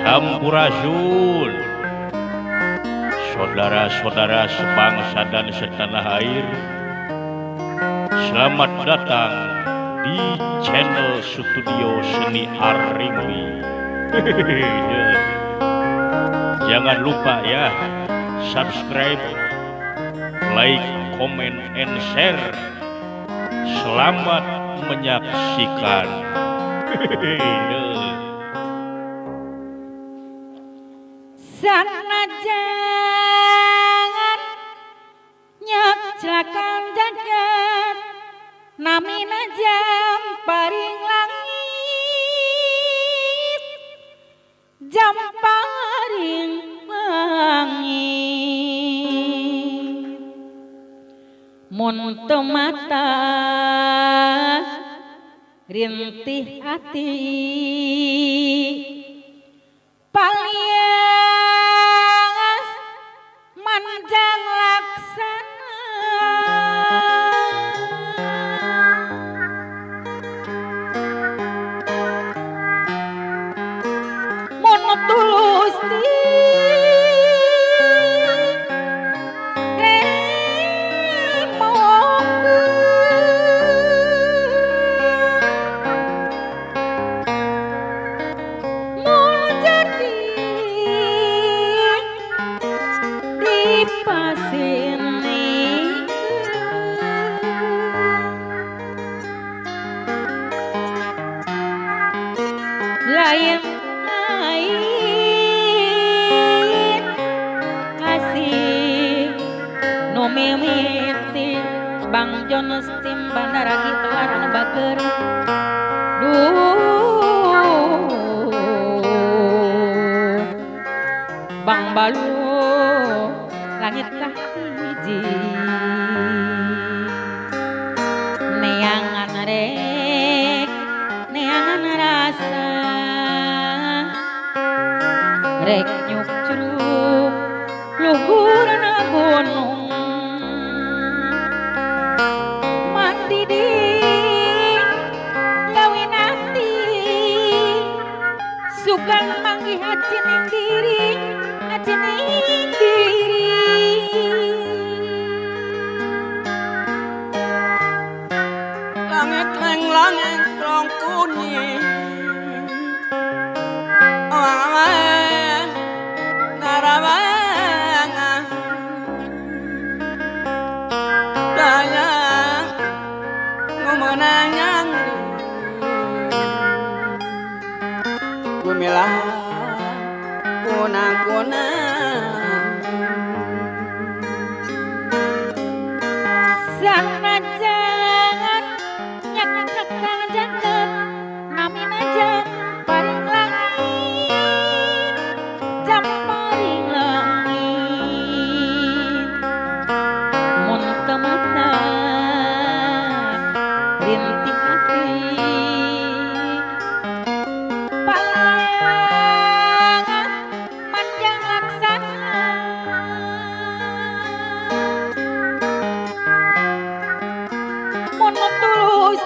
Sampurasun, saudara-saudara sebangsa dan setanah air, selamat datang di channel Studio Seni Arimbi. Jangan lupa ya, subscribe, like, comment, and share. Selamat menyaksikan. Sanajan nyak celakan jagat namina jam paring langit jam paring langit mun teu mata rintih hati palias manjang laksana mun tulus lain kasih no mimiti Bang Jones tim bandara gituan bager Bang Balu langit kah hiji neangan rek neangan rasa rek nyuk curug luhurna gunung mandi di lawinati sugan manggih hacining diri langit leng langit rong kuning awan narawangan daya ngumenanyang gumilah guna-guna sanajan nyak cekal jagat namina jam paring langit jam paring langit mun teu mata rintih hati palangas manjang laksana mun tulus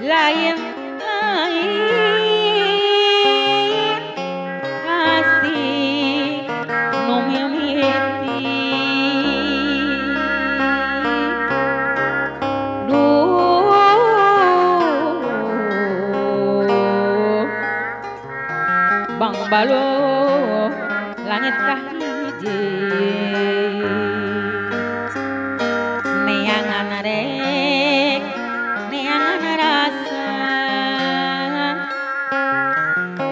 lain kasih nu mimiti Bang Balu langit kah hiji neangan rek neangan rasa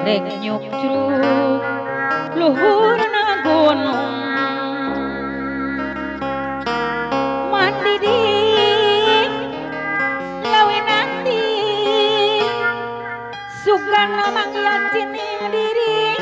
rek nyuk curug luhurna gunung mandi di lawinati sugan mangyacining diri